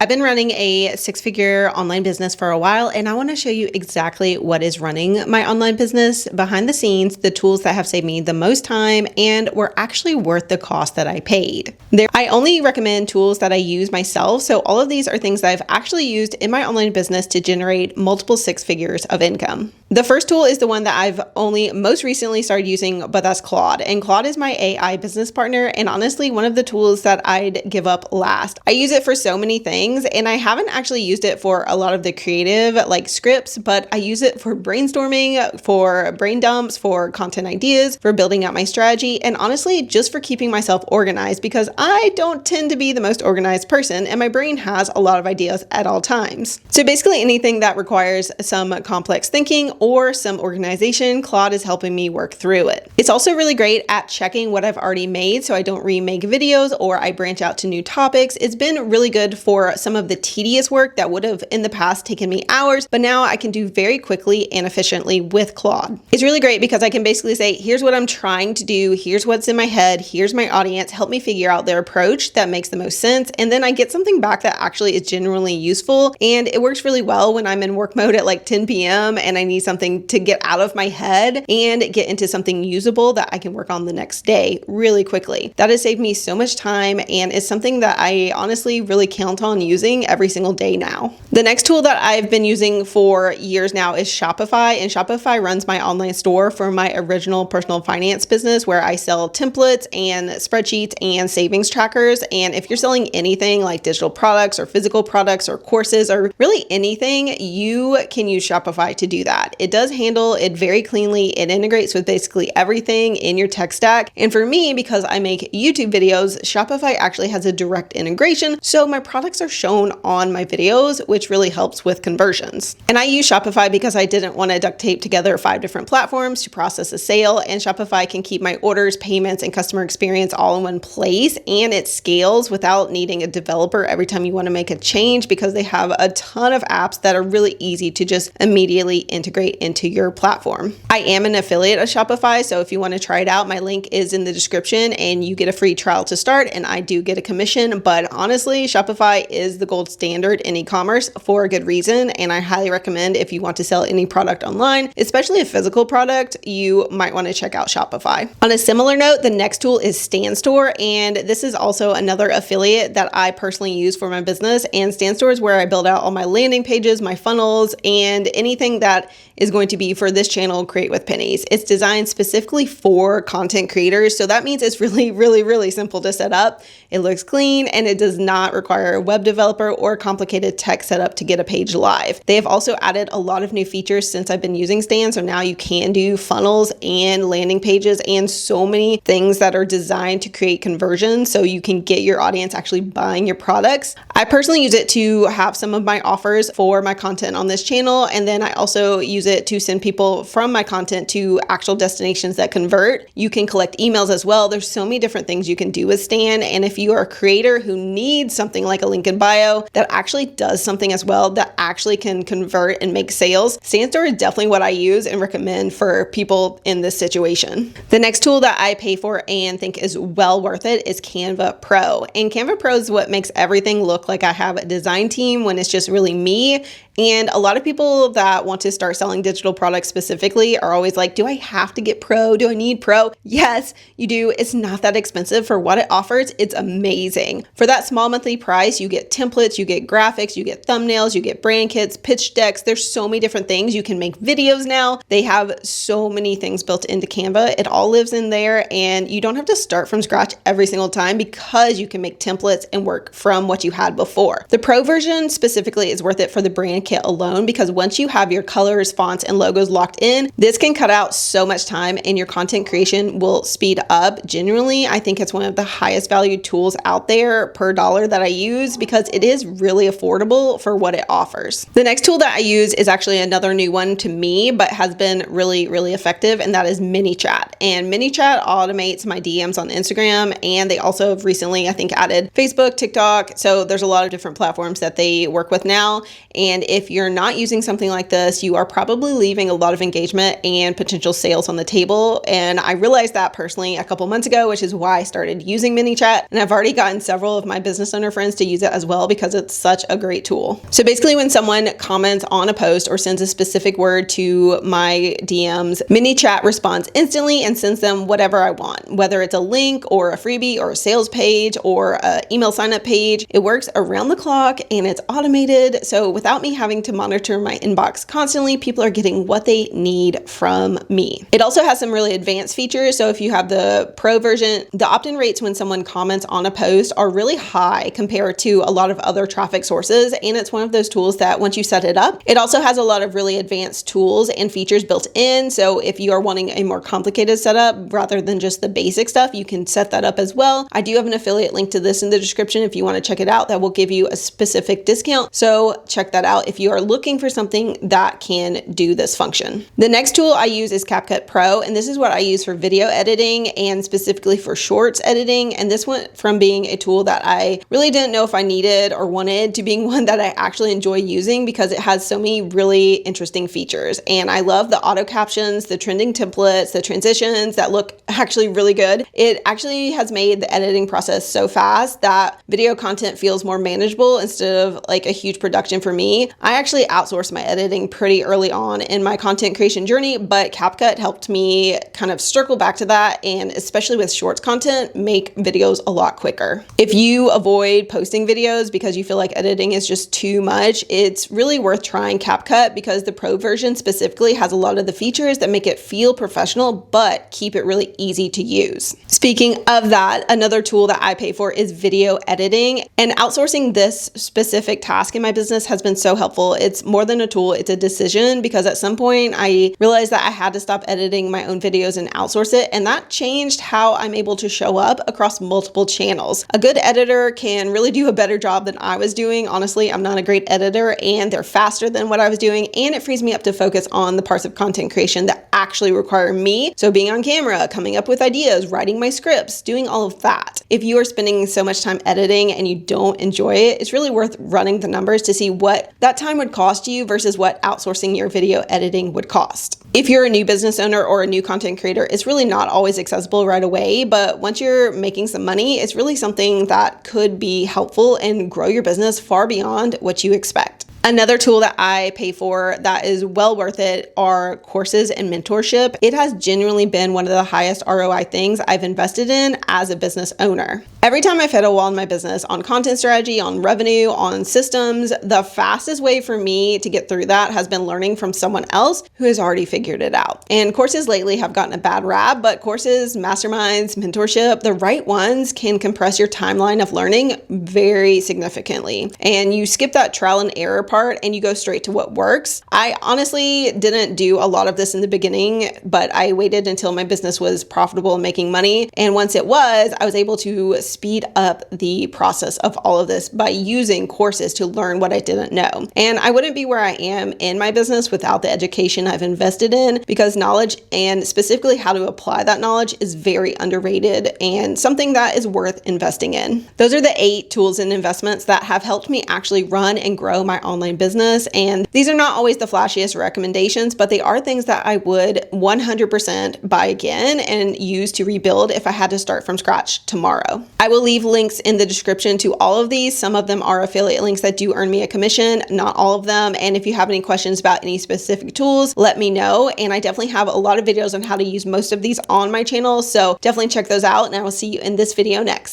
I've been running a six-figure online business for a while, and I want to show you exactly what is running my online business behind the scenes, the tools that have saved me the most time and were actually worth the cost that I paid. I only recommend tools that I use myself, so all of these are things that I've actually used in my online business to generate multiple six figures of income. The first tool is the one that I've only most recently started using, but that's Claude. And Claude is my AI business partner, and honestly, one of the tools that I'd give up last. I use it for so many things, and I haven't actually used it for a lot of the creative like scripts, but I use it for brainstorming, for brain dumps, for content ideas, for building out my strategy, and honestly, just for keeping myself organized because I don't tend to be the most organized person and my brain has a lot of ideas at all times. So basically anything that requires some complex thinking or some organization, Claude is helping me work through it. It's also really great at checking what I've already made so I don't remake videos or I branch out to new topics. It's been really good for some of the tedious work that would have in the past taken me hours, but now I can do very quickly and efficiently with Claude. It's really great because I can basically say, here's what I'm trying to do, here's what's in my head, here's my audience, help me figure out their approach that makes the most sense, and then I get something back that actually is genuinely useful, and it works really well when I'm in work mode at like 10 p.m. and I need something to get out of my head and get into something usable that I can work on the next day really quickly. That has saved me so much time and is something that I honestly really count on using every single day now. The next tool that I've been using for years now is Shopify, and Shopify runs my online store for my original personal finance business where I sell templates and spreadsheets and savings trackers. And if you're selling anything like digital products or physical products or courses or really anything, you can use Shopify to do that. It does handle it very cleanly. It integrates with basically everything in your tech stack. And for me, because I make YouTube videos, Shopify actually has a direct integration. So my products are shown on my videos, which really helps with conversions. And I use Shopify because I didn't want to duct tape together 5 different platforms to process a sale. And Shopify can keep my orders, payments, and customer experience all in one place. And it scales without needing a developer every time you want to make a change because they have a ton of apps that are really easy to just immediately integrate into your platform. I am an affiliate of Shopify, so if you want to try it out, my link is in the description and you get a free trial to start, and I do get a commission. But honestly, Shopify is the gold standard in e-commerce for a good reason, and I highly recommend if you want to sell any product online, especially a physical product, you might want to check out Shopify. On a similar note, the next tool is StanStore, and this is also another affiliate that I personally use for my business. And StanStore is where I build out all my landing pages, my funnels, and anything that is going to be for this channel, Create With Pennies. It's designed specifically for content creators, so that means it's really simple to set up. It looks clean and it does not require a web developer or complicated tech setup to get a page live. They have also added a lot of new features since I've been using Stan, so now you can do funnels and landing pages and so many things that are designed to create conversions so you can get your audience actually buying your products. I personally use it to have some of my offers for my content on this channel, and then I also use it to send people from my content to actual destinations that convert. You can collect emails as well. There's so many different things you can do with Stan, and if you are a creator who needs something like a link in bio that actually does something as well that actually can convert and make sales, StanStore is definitely what I use and recommend for people in this situation. The next tool that I pay for and think is well worth it is Canva Pro. And Canva Pro is what makes everything look like I have a design team when it's just really me. And a lot of people that want to start selling digital products specifically are always like, do I have to get Pro? Do I need Pro? Yes, you do. It's not that expensive for what it offers. It's amazing. For that small monthly price, you get templates, you get graphics, you get thumbnails, you get brand kits, pitch decks. There's so many different things. You can make videos now. They have so many things built into Canva. It all lives in there, and you don't have to start from scratch every single time because you can make templates and work from what you had before. The Pro version specifically is worth it for the brand kit alone because once you have your colors, fonts, and logos locked in, this can cut out so much time and your content creation will speed up. Genuinely, I think it's one of the highest valued tools out there per dollar that I use because it is really affordable for what it offers. The next tool that I use is actually another new one to me, but has been really effective, and that is Manychat. And Manychat automates my DMs on Instagram, and they also have recently, I think, added Facebook, TikTok. So there's a lot of different platforms that they work with now. And if you're not using something like this, you are probably leaving a lot of engagement and potential sales on the table. And I realized that personally a couple months ago, which is why I started using Manychat. And I've already gotten several of my business owner friends to use it as well. well because it's such a great tool. So basically when someone comments on a post or sends a specific word to my DMs, Manychat responds instantly and sends them whatever I want, whether it's a link or a freebie or a sales page or an email sign up page. It works around the clock and it's automated. So without me having to monitor my inbox constantly, people are getting what they need from me. It also has some really advanced features. So if you have the pro version, the opt-in rates when someone comments on a post are really high compared to a lot of other traffic sources. And it's one of those tools that once you set it up, it also has a lot of really advanced tools and features built in. So if you are wanting a more complicated setup rather than just the basic stuff, you can set that up as well. I do have an affiliate link to this in the description if you want to check it out. That will give you a specific discount. So check that out if you are looking for something that can do this function. The next tool I use is CapCut Pro, and this is what I use for video editing and specifically for shorts editing. And this went from being a tool that I really didn't know if I needed or wanted to being one that I actually enjoy using because it has so many really interesting features. And I love the auto captions, the trending templates, the transitions that look actually really good. It actually has made the editing process so fast that video content feels more manageable instead of like a huge production for me. I actually outsourced my editing pretty early on in my content creation journey, but CapCut helped me kind of circle back to that, and especially with shorts content, make videos a lot quicker. If you avoid posting videos because you feel like editing is just too much, it's really worth trying CapCut because the pro version specifically has a lot of the features that make it feel professional but keep it really easy to use. Speaking of that, another tool that I pay for is video editing, and outsourcing this specific task in my business has been so helpful. It's more than a tool, it's a decision, because at some point I realized that I had to stop editing my own videos and outsource it, and that changed how I'm able to show up across multiple channels. A good editor can really do a better job than I was doing. Honestly, I'm not a great editor and they're faster than what I was doing, and it frees me up to focus on the parts of content creation that actually require me. So being on camera, coming up with ideas, writing my scripts, doing all of that. If you are spending so much time editing and you don't enjoy it, it's really worth running the numbers to see what that time would cost you versus what outsourcing your video editing would cost. If you're a new business owner or a new content creator, it's really not always accessible right away, but once you're making some money, it's really something that could be helpful and grow your business far beyond what you expect. Another tool that I pay for that is well worth it are courses and mentorship. It has genuinely been one of the highest ROI things I've invested in as a business owner. Every time I've hit a wall in my business on content strategy, on revenue, on systems, the fastest way for me to get through that has been learning from someone else who has already figured it out. And courses lately have gotten a bad rap, but courses, masterminds, mentorship, the right ones can compress your timeline of learning very significantly. And you skip that trial and error part and you go straight to what works. I honestly didn't do a lot of this in the beginning, but I waited until my business was profitable and making money. And once it was, I was able to speed up the process of all of this by using courses to learn what I didn't know. And I wouldn't be where I am in my business without the education I've invested in, because knowledge, and specifically how to apply that knowledge, is very underrated and something that is worth investing in. Those are the 8 tools and investments that have helped me actually run and grow my online business. And these are not always the flashiest recommendations, but they are things that I would 100% buy again and use to rebuild if I had to start from scratch tomorrow. I will leave links in the description to all of these. Some of them are affiliate links that do earn me a commission, not all of them. And if you have any questions about any specific tools, let me know. And I definitely have a lot of videos on how to use most of these on my channel. So definitely check those out, and I will see you in this video next.